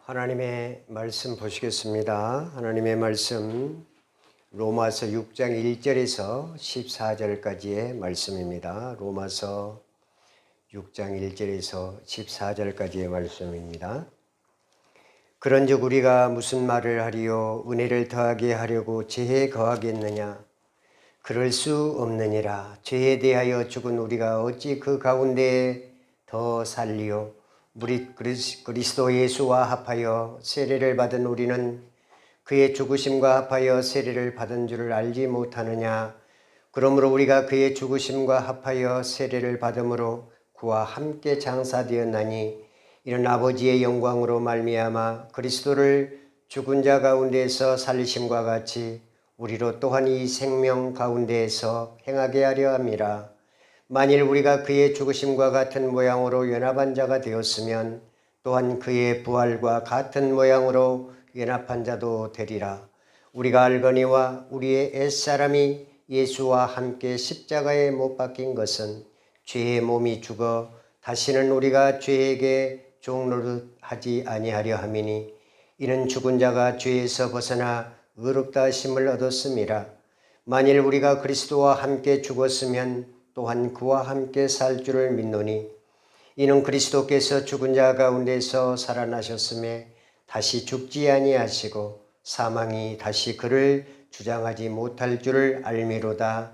하나님의 말씀 보시겠습니다. 하나님의 말씀 로마서 6장 1절에서 14절까지의 말씀입니다. 로마서 6장 1절에서 14절까지의 말씀입니다. 그런즉 우리가 무슨 말을 하리요? 은혜를 더하게 하려고 죄에 거하겠느냐? 그럴 수 없느니라. 죄에 대하여 죽은 우리가 어찌 그 가운데 더 살리요? 우리 그리스도 예수와 합하여 세례를 받은 우리는 그의 죽으심과 합하여 세례를 받은 줄을 알지 못하느냐? 그러므로 우리가 그의 죽으심과 합하여 세례를 받음으로 그와 함께 장사되었나니 이는 아버지의 영광으로 말미암아 그리스도를 죽은 자 가운데에서 살리심과 같이 우리로 또한 이 생명 가운데에서 행하게 하려 함이라. 만일 우리가 그의 죽으심과 같은 모양으로 연합한 자가 되었으면 또한 그의 부활과 같은 모양으로 연합한 자도 되리라. 우리가 알거니와 우리의 옛사람이 예수와 함께 십자가에 못 박힌 것은 죄의 몸이 죽어 다시는 우리가 죄에게 종노릇하지 아니하려 함이니 이는 죽은 자가 죄에서 벗어나 의롭다 하심을 얻었음이라. 만일 우리가 그리스도와 함께 죽었으면 또한 그와 함께 살 줄을 믿노니 이는 그리스도께서 죽은 자 가운데서 살아나셨음에 다시 죽지 아니하시고 사망이 다시 그를 주장하지 못할 줄을 알미로다.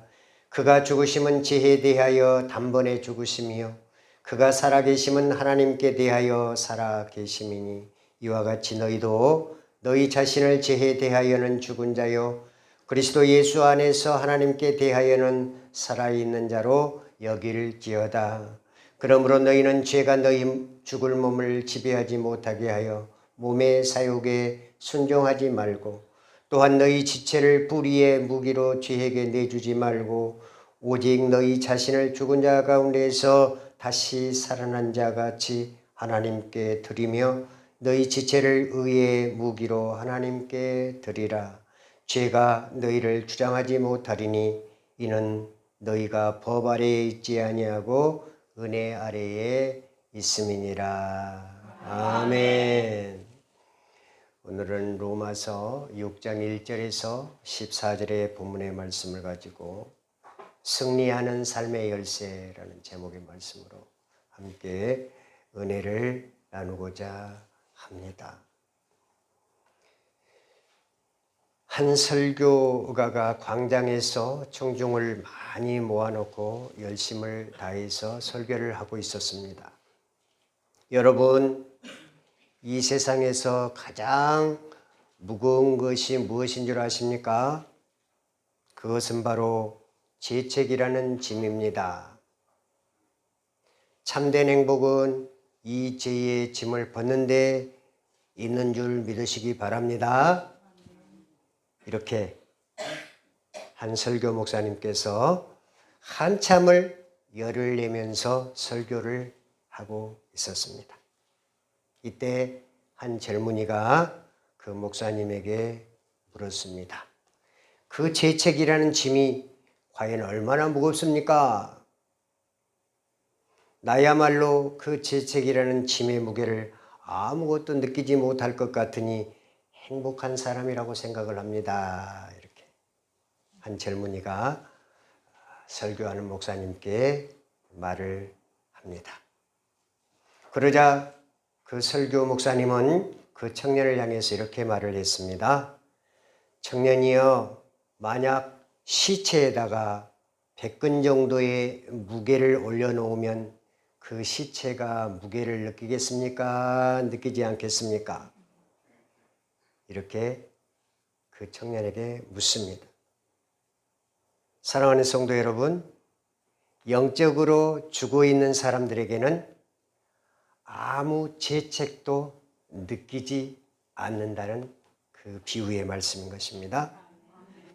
그가 죽으심은 죄에 대하여 단번에 죽으심이요 그가 살아계심은 하나님께 대하여 살아계심이니 이와 같이 너희도 너희 자신을 죄에 대하여는 죽은 자요 그리스도 예수 안에서 하나님께 대하여는 살아있는 자로 여길지어다. 그러므로 너희는 죄가 너희 죽을 몸을 지배하지 못하게 하여 몸의 사욕에 순종하지 말고 또한 너희 지체를 불의의 무기로 죄에게 내주지 말고 오직 너희 자신을 죽은 자 가운데에서 다시 살아난 자 같이 하나님께 드리며 너희 지체를 의의 무기로 하나님께 드리라. 죄가 너희를 주장하지 못하리니 이는 너희가 법 아래에 있지 아니하고 은혜 아래에 있음이니라. 아멘. 오늘은 로마서 6장 1절에서 14절의 본문의 말씀을 가지고 승리하는 삶의 열쇠라는 제목의 말씀으로 함께 은혜를 나누고자 합니다. 한 설교가가 광장에서 청중을 많이 모아놓고 열심을 다해서 설교를 하고 있었습니다. 여러분, 이 세상에서 가장 무거운 것이 무엇인 줄 아십니까? 그것은 바로 죄책이라는 짐입니다. 참된 행복은 이 죄의 짐을 벗는 데 있는 줄 믿으시기 바랍니다. 이렇게 한 설교 목사님께서 한참을 열을 내면서 설교를 하고 있었습니다. 이때 한 젊은이가 그 목사님에게 물었습니다. 그 죄책이라는 짐이 과연 얼마나 무겁습니까? 나야말로 그 죄책이라는 짐의 무게를 아무것도 느끼지 못할 것 같으니 행복한 사람이라고 생각을 합니다. 이렇게 한 젊은이가 설교하는 목사님께 말을 합니다. 그러자 그 설교 목사님은 그 청년을 향해서 이렇게 말을 했습니다. 청년이여, 만약 시체에다가 100근 정도의 무게를 올려놓으면 그 시체가 무게를 느끼겠습니까? 느끼지 않겠습니까? 이렇게 그 청년에게 묻습니다. 사랑하는 성도 여러분, 영적으로 죽어 있는 사람들에게는 아무 죄책도 느끼지 않는다는 그 비유의 말씀인 것입니다.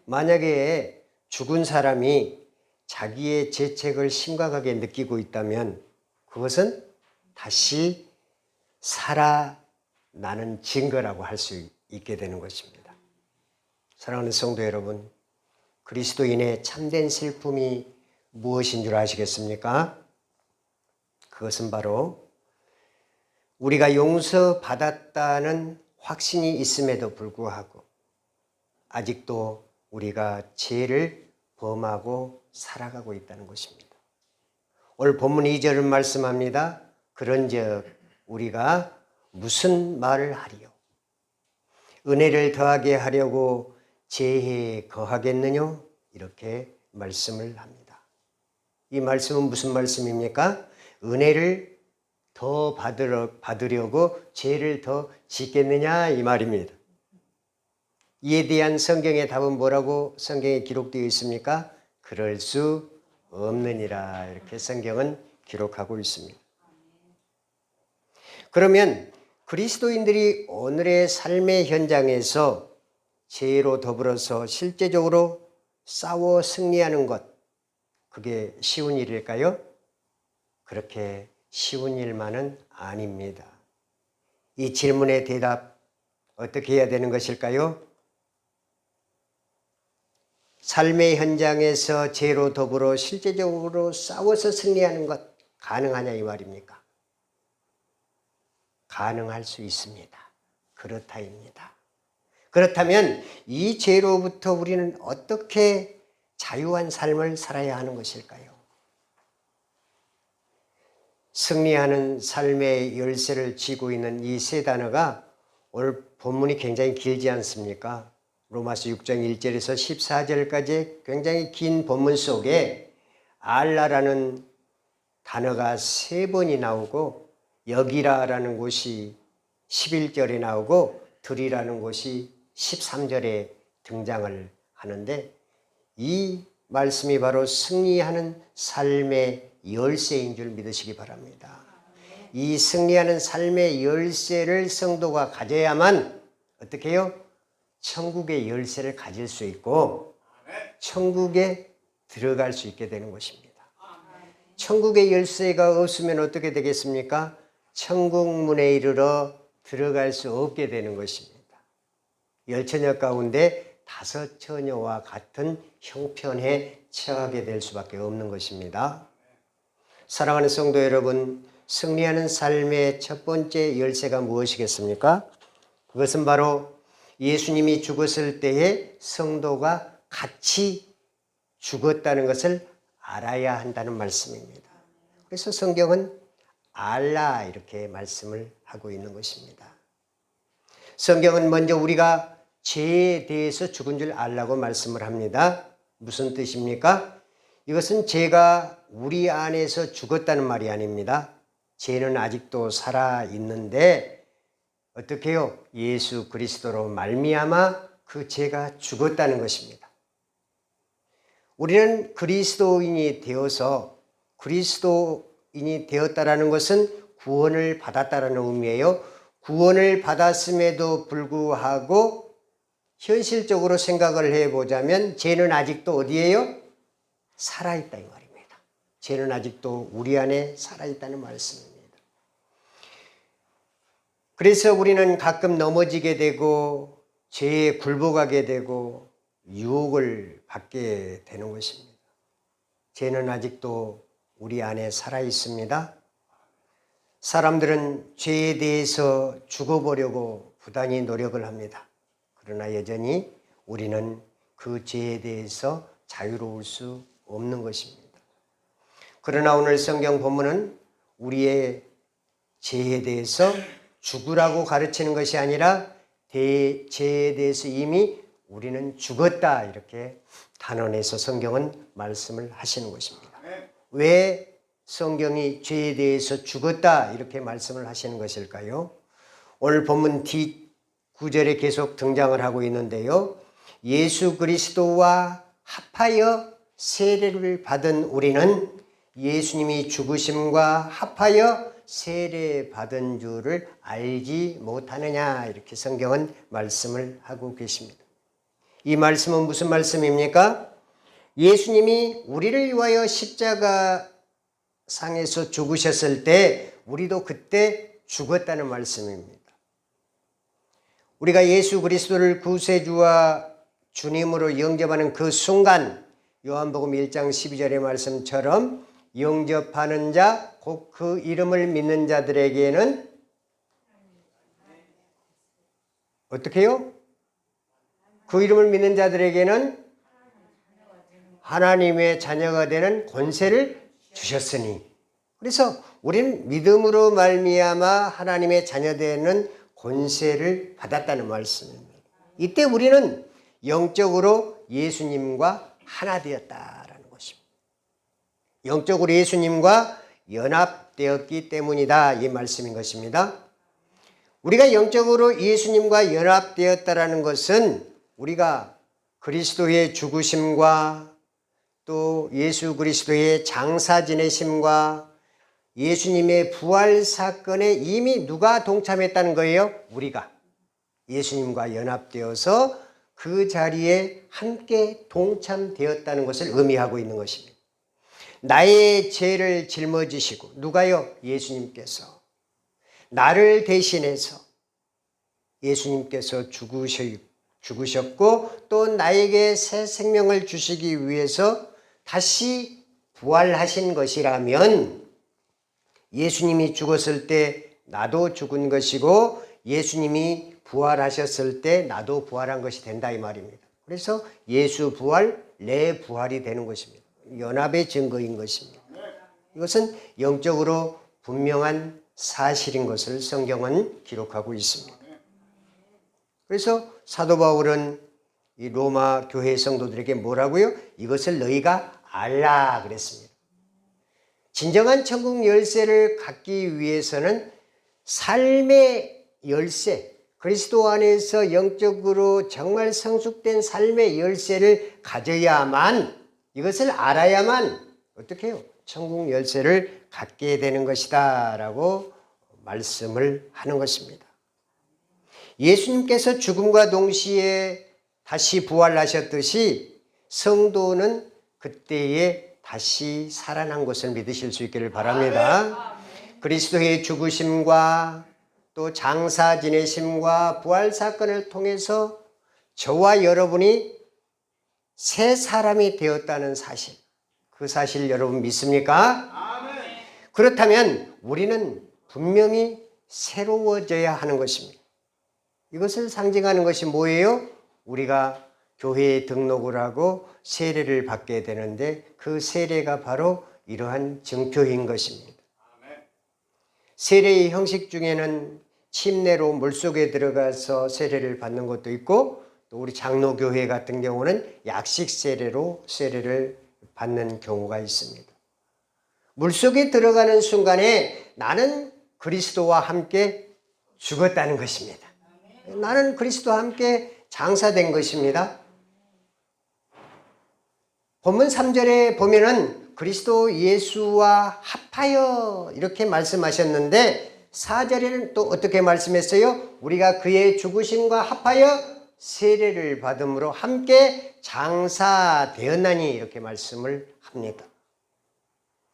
만약에 죽은 사람이 자기의 죄책을 심각하게 느끼고 있다면 그것은 다시 살아나는 증거라고 할 수 있게 되는 것입니다. 사랑하는 성도 여러분, 그리스도인의 참된 슬픔이 무엇인 줄 아시겠습니까? 그것은 바로 우리가 용서받았다는 확신이 있음에도 불구하고 아직도 우리가 죄를 범하고 살아가고 있다는 것입니다. 오늘 본문 2절은 말씀합니다. 그런즉 우리가 무슨 말을 하리요? 은혜를 더하게 하려고 죄에 거하겠느냐? 이렇게 말씀을 합니다. 이 말씀은 무슨 말씀입니까? 은혜를 더 받으려고 죄를 더 짓겠느냐 이 말입니다. 이에 대한 성경의 답은 뭐라고 성경에 기록되어 있습니까? 그럴 수 없느니라 이렇게 성경은 기록하고 있습니다. 그러면 그리스도인들이 오늘의 삶의 현장에서 죄로 더불어서 실제적으로 싸워 승리하는 것, 그게 쉬운 일일까요? 그렇게 쉬운 일만은 아닙니다. 이 질문의 대답 어떻게 해야 되는 것일까요? 삶의 현장에서 죄로 더불어 실제적으로 싸워서 승리하는 것 가능하냐 이 말입니까? 가능할 수 있습니다. 그렇다입니다. 그렇다면 이 죄로부터 우리는 어떻게 자유한 삶을 살아야 하는 것일까요? 승리하는 삶의 열쇠를 쥐고 있는 이 세 단어가 오늘 본문이 굉장히 길지 않습니까? 로마서 6장 1절에서 14절까지 굉장히 긴 본문 속에 알라라는 단어가 3번이 나오고 여기라라는 곳이 11절에 나오고 들이라는 곳이 13절에 등장을 하는데 이 말씀이 바로 승리하는 삶의 열쇠인 줄 믿으시기 바랍니다. 이 승리하는 삶의 열쇠를 성도가 가져야만 어떻게 해요? 천국의 열쇠를 가질 수 있고 천국에 들어갈 수 있게 되는 것입니다. 천국의 열쇠가 없으면 어떻게 되겠습니까? 천국 문에 이르러 들어갈 수 없게 되는 것입니다. 10처녀 가운데 5처녀와 같은 형편에 처하게 될 수밖에 없는 것입니다. 사랑하는 성도 여러분, 승리하는 삶의 첫 번째 열쇠가 무엇이겠습니까? 그것은 바로 예수님이 죽었을 때에 성도가 같이 죽었다는 것을 알아야 한다는 말씀입니다. 그래서 성경은 알라 이렇게 말씀을 하고 있는 것입니다. 성경은 먼저 우리가 죄에 대해서 죽은 줄 알라고 말씀을 합니다. 무슨 뜻입니까? 이것은 죄가 우리 안에서 죽었다는 말이 아닙니다. 죄는 아직도 살아있는데 어떻게 해요? 예수 그리스도로 말미암아 그 죄가 죽었다는 것입니다. 우리는 그리스도인이 되어서 그리스도인이 되었다라는 것은 구원을 받았다라는 의미예요. 구원을 받았음에도 불구하고 현실적으로 생각을 해보자면 죄는 아직도 어디예요? 살아있다 이 말입니다. 죄는 아직도 우리 안에 살아있다는 말씀입니다. 그래서 우리는 가끔 넘어지게 되고 죄에 굴복하게 되고 유혹을 받게 되는 것입니다. 죄는 아직도 우리 안에 살아있습니다. 사람들은 죄에 대해서 죽어보려고 부단히 노력을 합니다. 그러나 여전히 우리는 그 죄에 대해서 자유로울 수 없는 것입니다. 그러나 오늘 성경 본문은 우리의 죄에 대해서 죽으라고 가르치는 것이 아니라 죄에 대해서 이미 우리는 죽었다 이렇게 단언해서 성경은 말씀을 하시는 것입니다. 왜 성경이 죄에 대해서 죽었다 이렇게 말씀을 하시는 것일까요? 오늘 본문 뒤 9절에 계속 등장을 하고 있는데요. 예수 그리스도와 합하여 세례를 받은 우리는 예수님이 죽으심과 합하여 세례 받은 줄을 알지 못하느냐 이렇게 성경은 말씀을 하고 계십니다. 이 말씀은 무슨 말씀입니까? 예수님이 우리를 위하여 십자가 상에서 죽으셨을 때 우리도 그때 죽었다는 말씀입니다. 우리가 예수 그리스도를 구세주와 주님으로 영접하는 그 순간 요한복음 1장 12절의 말씀처럼 영접하는 자, 곧 그 이름을 믿는 자들에게는 어떻게 해요? 그 이름을 믿는 자들에게는 하나님의 자녀가 되는 권세를 주셨으니. 그래서 우리는 믿음으로 말미암아 하나님의 자녀 되는 권세를 받았다는 말씀입니다. 이때 우리는 영적으로 예수님과 하나 되었다라는 것입니다. 영적으로 예수님과 연합되었기 때문이다, 이 말씀인 것입니다. 우리가 영적으로 예수님과 연합되었다라는 것은 우리가 그리스도의 죽으심과 또 예수 그리스도의 장사 지내심과 예수님의 부활 사건에 이미 누가 동참했다는 거예요? 우리가 예수님과 연합되어서 그 자리에 함께 동참되었다는 것을 의미하고 있는 것입니다. 나의 죄를 짊어지시고, 누가요? 예수님께서 나를 대신해서 예수님께서 죽으셨고 또 나에게 새 생명을 주시기 위해서 다시 부활하신 것이라면, 예수님이 죽었을 때 나도 죽은 것이고 예수님이 부활하셨을 때 나도 부활한 것이 된다, 이 말입니다. 그래서 예수 부활, 내 부활이 되는 것입니다. 연합의 증거인 것입니다. 이것은 영적으로 분명한 사실인 것을 성경은 기록하고 있습니다. 그래서 사도 바울은 이 로마 교회 성도들에게 뭐라고요? 이것을 너희가 알라 그랬습니다. 진정한 천국 열쇠를 갖기 위해서는 삶의 열쇠, 그리스도 안에서 영적으로 정말 성숙된 삶의 열쇠를 가져야만, 이것을 알아야만 어떻게 해요? 천국 열쇠를 갖게 되는 것이다 라고 말씀을 하는 것입니다. 예수님께서 죽음과 동시에 다시 부활하셨듯이 성도는 그때에 다시 살아난 것을 믿으실 수 있기를 바랍니다. 그리스도의 죽으심과 또 장사 지내심과 부활 사건을 통해서 저와 여러분이 새 사람이 되었다는 사실, 그 사실 여러분 믿습니까? 그렇다면 우리는 분명히 새로워져야 하는 것입니다. 이것을 상징하는 것이 뭐예요? 우리가 교회에 등록을 하고 세례를 받게 되는데 그 세례가 바로 이러한 증표인 것입니다. 세례의 형식 중에는 침례로 물속에 들어가서 세례를 받는 것도 있고, 또 우리 장로교회 같은 경우는 약식 세례로 세례를 받는 경우가 있습니다. 물속에 들어가는 순간에 나는 그리스도와 함께 죽었다는 것입니다. 나는 그리스도와 함께 장사된 것입니다. 본문 3절에 보면은 그리스도 예수와 합하여 이렇게 말씀하셨는데 4절에는 또 어떻게 말씀했어요? 우리가 그의 죽으심과 합하여 세례를 받음으로 함께 장사되었나니, 이렇게 말씀을 합니다.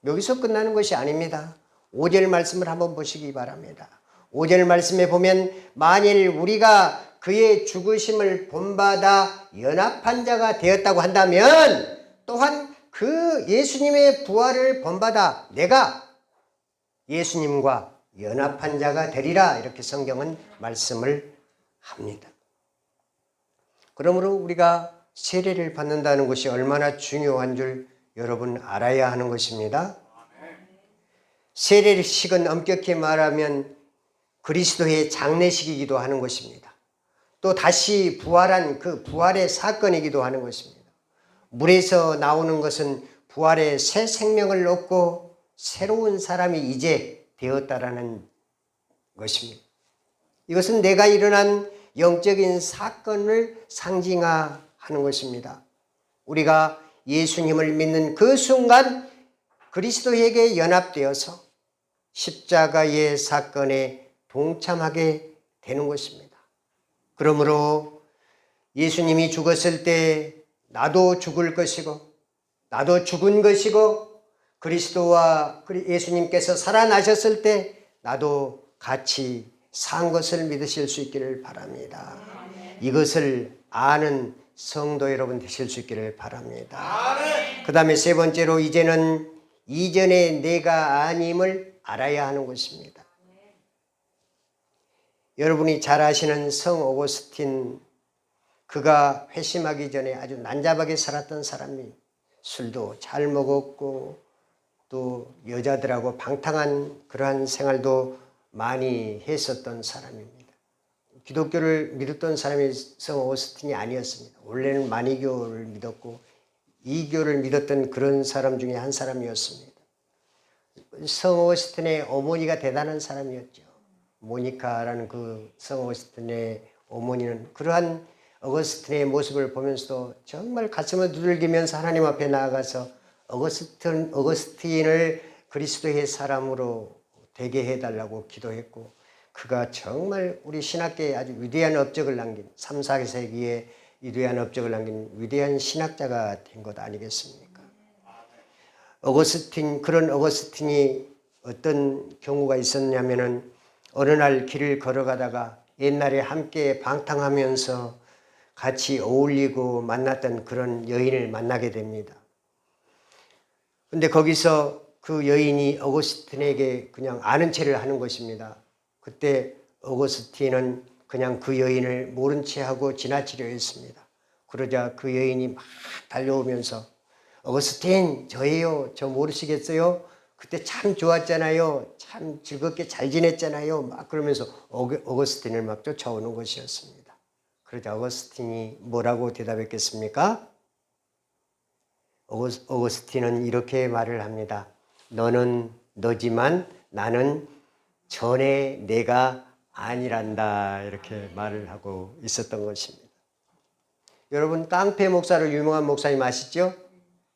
여기서 끝나는 것이 아닙니다. 5절 말씀을 한번 보시기 바랍니다. 5절 말씀에 보면 만일 우리가 그의 죽으심을 본받아 연합한 자가 되었다고 한다면 또한 그 예수님의 부활을 본받아 내가 예수님과 연합한 자가 되리라, 이렇게 성경은 말씀을 합니다. 그러므로 우리가 세례를 받는다는 것이 얼마나 중요한 줄 여러분 알아야 하는 것입니다. 세례식은 엄격히 말하면 그리스도의 장례식이기도 하는 것입니다. 또 다시 부활한 그 부활의 사건이기도 하는 것입니다. 물에서 나오는 것은 부활의 새 생명을 얻고 새로운 사람이 이제 되었다라는 것입니다. 이것은 내가 일어난 영적인 사건을 상징하는 것입니다. 우리가 예수님을 믿는 그 순간 그리스도에게 연합되어서 십자가의 사건에 동참하게 되는 것입니다. 그러므로 예수님이 죽었을 때 나도 죽을 것이고 나도 죽은 것이고 그리스도와 예수님께서 살아나셨을 때 나도 같이 산 것을 믿으실 수 있기를 바랍니다. 이것을 아는 성도 여러분 되실 수 있기를 바랍니다. 그 다음에 세 번째로 이제는 이전에 내가 아님을 알아야 하는 것입니다. 여러분이 잘 아시는 성 오거스틴, 그가 회심하기 전에 아주 난잡하게 살았던 사람이 술도 잘 먹었고 또 여자들하고 방탕한 그러한 생활도 많이 했었던 사람입니다. 기독교를 믿었던 사람이 성 오거스틴이 아니었습니다. 원래는 마니교를 믿었고 이교를 믿었던 그런 사람 중에 한 사람이었습니다. 성 오거스틴의 어머니가 대단한 사람이었죠. 모니카라는 그 성 오거스틴의 어머니는 그러한 어거스틴의 모습을 보면서도 정말 가슴을 두들기면서 하나님 앞에 나아가서 어거스틴을 그리스도의 사람으로 되게 해달라고 기도했고, 그가 정말 우리 신학계에 아주 위대한 업적을 남긴 3, 4세기에 위대한 업적을 남긴 위대한 신학자가 된 것 아니겠습니까? 그런 어거스틴이 어떤 경우가 있었냐면은 어느 날 길을 걸어가다가 옛날에 함께 방탕하면서 같이 어울리고 만났던 그런 여인을 만나게 됩니다. 근데 거기서 그 여인이 어거스틴에게 그냥 아는 체를 하는 것입니다. 그때 어거스틴은 그냥 그 여인을 모른 채 하고 지나치려 했습니다. 그러자 그 여인이 막 달려오면서 어거스틴, 저예요. 저 모르시겠어요? 그때 참 좋았잖아요. 참 즐겁게 잘 지냈잖아요. 막 그러면서 어거스틴을 막 쫓아오는 것이었습니다. 그러자 어거스틴이 뭐라고 대답했겠습니까? 어거스틴은 이렇게 말을 합니다. 너는 너지만 나는 전에 내가 아니란다. 이렇게 말을 하고 있었던 것입니다. 여러분, 깡패 목사로 유명한 목사님 아시죠?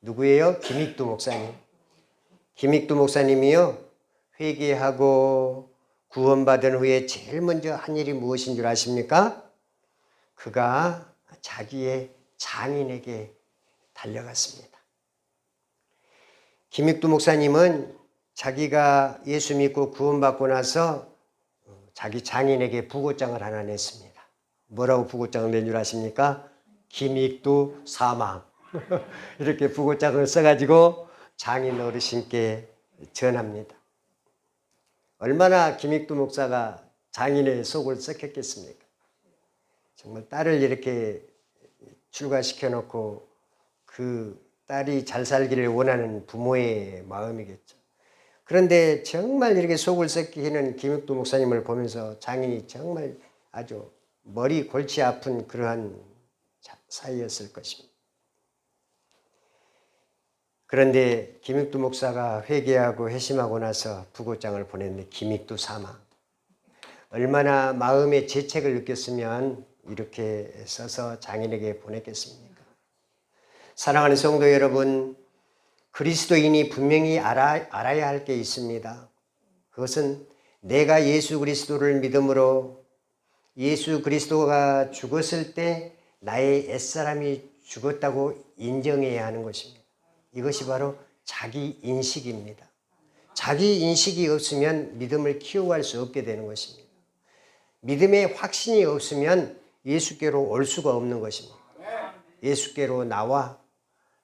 누구예요? 김익두 목사님. 김익두 목사님이요, 회개하고 구원받은 후에 제일 먼저 한 일이 무엇인 줄 아십니까? 그가 자기의 장인에게 달려갔습니다. 김익두 목사님은 자기가 예수 믿고 구원받고 나서 자기 장인에게 부고장을 하나 냈습니다. 뭐라고 부고장을 낸 줄 아십니까? 김익두 사망. 이렇게 부고장을 써가지고 장인 어르신께 전합니다. 얼마나 김익두 목사가 장인의 속을 썩혔겠습니까? 정말 딸을 이렇게 출가시켜 놓고 그 딸이 잘 살기를 원하는 부모의 마음이겠죠. 그런데 정말 이렇게 속을 썩히는 김익두 목사님을 보면서 장인이 정말 아주 머리 골치 아픈 그러한 사이였을 것입니다. 그런데 김익두 목사가 회개하고 회심하고 나서 부고장을 보냈는데 김익두 사망. 얼마나 마음의 죄책을 느꼈으면 이렇게 써서 장인에게 보냈겠습니까? 사랑하는 성도 여러분, 그리스도인이 분명히 알아야 할 게 있습니다. 그것은 내가 예수 그리스도를 믿음으로 예수 그리스도가 죽었을 때 나의 옛사람이 죽었다고 인정해야 하는 것입니다. 이것이 바로 자기 인식입니다. 자기 인식이 없으면 믿음을 키워갈 수 없게 되는 것입니다. 믿음의 확신이 없으면 예수께로 올 수가 없는 것입니다. 예수께로 나와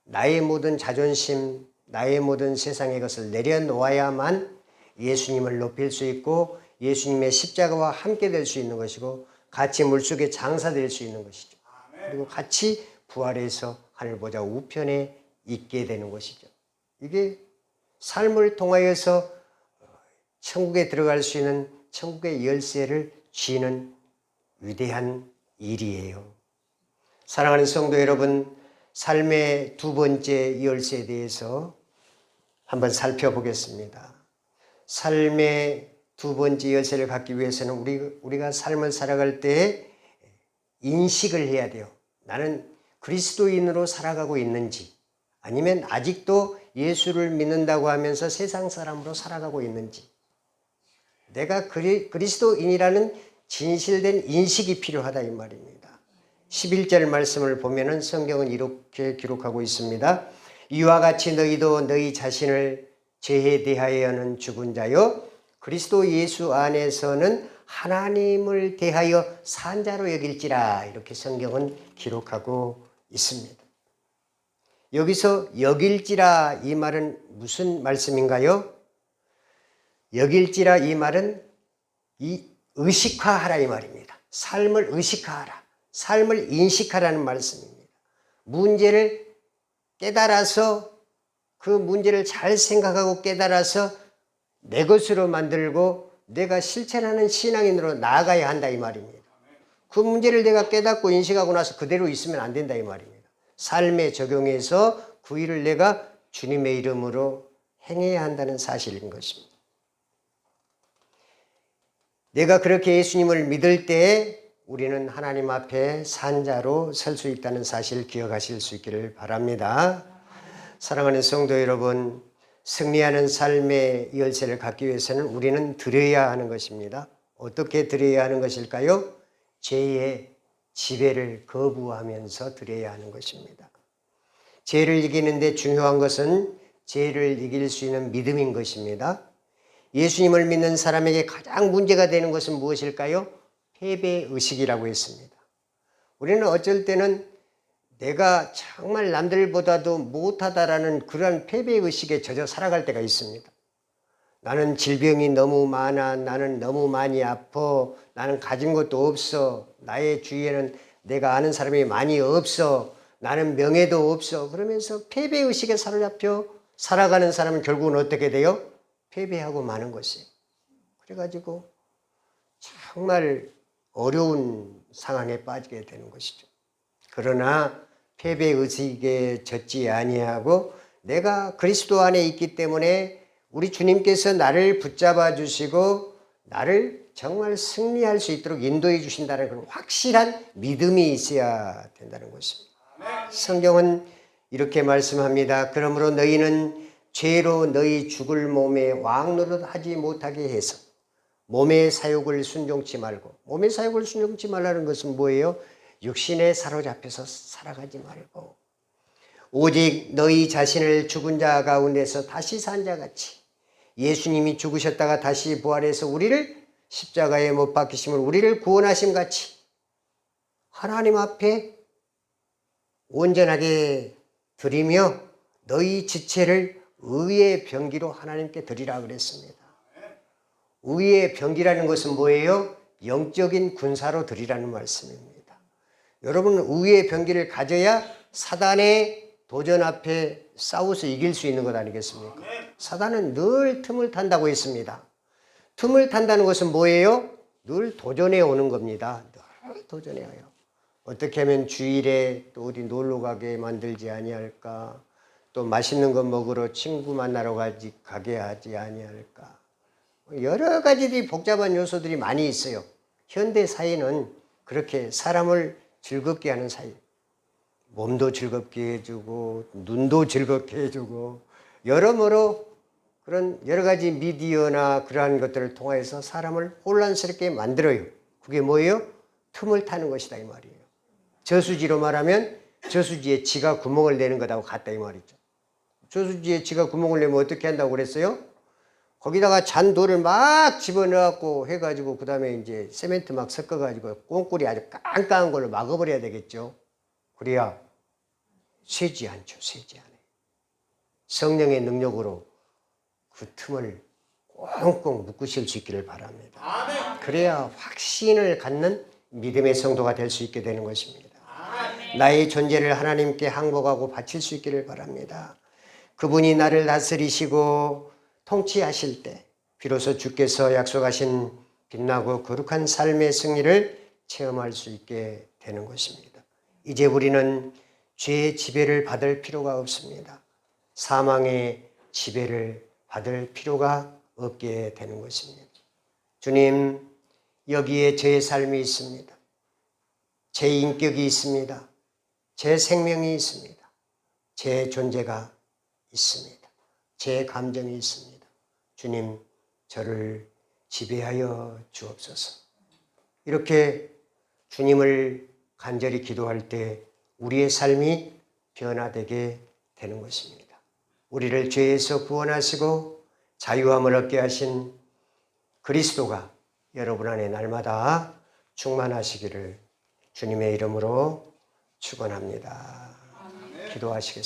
나의 모든 자존심, 나의 모든 세상의 것을 내려놓아야만 예수님을 높일 수 있고 예수님의 십자가와 함께 될 수 있는 것이고 같이 물속에 장사될 수 있는 것이죠. 그리고 같이 부활해서 하늘보좌 우편에 있게 되는 것이죠. 이게 삶을 통하여서 천국에 들어갈 수 있는 천국의 열쇠를 쥐는 위대한 일이에요. 사랑하는 성도 여러분, 삶의 두 번째 열쇠에 대해서 한번 살펴보겠습니다. 삶의 두 번째 열쇠를 갖기 위해서는 우리가 삶을 살아갈 때 인식을 해야 돼요. 나는 그리스도인으로 살아가고 있는지, 아니면 아직도 예수를 믿는다고 하면서 세상 사람으로 살아가고 있는지, 내가 그리스도인이라는 진실된 인식이 필요하다 이 말입니다. 11절 말씀을 보면은 성경은 이렇게 기록하고 있습니다. 이와 같이 너희도 너희 자신을 죄에 대하여는 죽은 자요 그리스도 예수 안에서는 하나님을 대하여 산 자로 여길지라. 이렇게 성경은 기록하고 있습니다. 여기서 여길지라 이 말은 무슨 말씀인가요? 여길지라 이 말은 이 의식화하라 이 말입니다. 삶을 의식화하라. 삶을 인식하라는 말씀입니다. 문제를 깨달아서 그 문제를 잘 생각하고 깨달아서 내 것으로 만들고 내가 실천하는 신앙인으로 나아가야 한다 이 말입니다. 그 문제를 내가 깨닫고 인식하고 나서 그대로 있으면 안 된다 이 말입니다. 삶에 적용해서 그 일을 내가 주님의 이름으로 행해야 한다는 사실인 것입니다. 내가 그렇게 예수님을 믿을 때 우리는 하나님 앞에 산자로 설 수 있다는 사실을 기억하실 수 있기를 바랍니다. 사랑하는 성도 여러분, 승리하는 삶의 열쇠를 갖기 위해서는 우리는 드려야 하는 것입니다. 어떻게 드려야 하는 것일까요? 죄의 지배를 거부하면서 드려야 하는 것입니다. 죄를 이기는데 중요한 것은 죄를 이길 수 있는 믿음인 것입니다. 예수님을 믿는 사람에게 가장 문제가 되는 것은 무엇일까요? 패배의식이라고 했습니다. 우리는 어쩔 때는 내가 정말 남들보다도 못하다라는 그런 패배의식에 젖어 살아갈 때가 있습니다. 나는 질병이 너무 많아, 나는 너무 많이 아파, 나는 가진 것도 없어, 나의 주위에는 내가 아는 사람이 많이 없어, 나는 명예도 없어. 그러면서 패배의식에 사로잡혀 살아가는 사람은 결국은 어떻게 돼요? 패배하고 마는 것이에요. 그래가지고 정말 어려운 상황에 빠지게 되는 것이죠. 그러나 패배의식에 젖지 아니하고 내가 그리스도 안에 있기 때문에 우리 주님께서 나를 붙잡아 주시고 나를 정말 승리할 수 있도록 인도해 주신다는 그런 확실한 믿음이 있어야 된다는 것입니다. 성경은 이렇게 말씀합니다. 그러므로 너희는 죄로 너희 죽을 몸에 왕노릇하지 못하게 해서 몸의 사욕을 순종치 말고, 몸의 사욕을 순종치 말라는 것은 뭐예요? 육신에 사로잡혀서 살아가지 말고 오직 너희 자신을 죽은 자 가운데서 다시 산 자같이 예수님이 죽으셨다가 다시 부활해서 우리를 십자가에 못 박히심을 우리를 구원하심 같이 하나님 앞에 온전하게 드리며 너희 지체를 의의 병기로 하나님께 드리라 그랬습니다. 의의 병기라는 것은 뭐예요? 영적인 군사로 드리라는 말씀입니다. 여러분은 의의 병기를 가져야 사단의 도전 앞에 싸워서 이길 수 있는 것 아니겠습니까? 사단은 늘 틈을 탄다고 했습니다. 틈을 탄다는 것은 뭐예요? 늘 도전해 오는 겁니다. 늘 도전해 와요. 어떻게 하면 주일에 또 어디 놀러 가게 만들지 아니할까? 또 맛있는 거 먹으러 친구 만나러 가게 하지 아니할까? 여러 가지들이 복잡한 요소들이 많이 있어요. 현대 사회는 그렇게 사람을 즐겁게 하는 사회. 몸도 즐겁게 해주고 눈도 즐겁게 해주고 여러모로 그런 여러 가지 미디어나 그러한 것들을 통해서 사람을 혼란스럽게 만들어요. 그게 뭐예요? 틈을 타는 것이다 이 말이에요. 저수지로 말하면 저수지에 지가 구멍을 내는 것하고 같다 이 말이죠. 저수지에 지가 구멍을 내면 어떻게 한다고 그랬어요? 거기다가 잔돌을 막 집어넣고 해가지고 그 다음에 이제 세멘트 막 섞어가지고 꽁꿀이 아주 깡깡한 걸로 막아버려야 되겠죠. 그래야 쇠지 않죠. 쇠지 않아요. 성령의 능력으로 그 틈을 꽁꽁 묶으실 수 있기를 바랍니다. 그래야 확신을 갖는 믿음의 성도가 될 수 있게 되는 것입니다. 나의 존재를 하나님께 항복하고 바칠 수 있기를 바랍니다. 그분이 나를 다스리시고 통치하실 때 비로소 주께서 약속하신 빛나고 거룩한 삶의 승리를 체험할 수 있게 되는 것입니다. 이제 우리는 죄의 지배를 받을 필요가 없습니다. 사망의 지배를 받을 필요가 없게 되는 것입니다. 주님, 여기에 제 삶이 있습니다. 제 인격이 있습니다. 제 생명이 있습니다. 제 존재가 있습니다. 제 감정이 있습니다. 주님, 저를 지배하여 주옵소서. 이렇게 주님을 간절히 기도할 때 우리의 삶이 변화되게 되는 것입니다. 우리를 죄에서 구원하시고 자유함을 얻게 하신 그리스도가 여러분 안에 날마다 충만하시기를 주님의 이름으로 축원합니다. 기도하시겠습니다.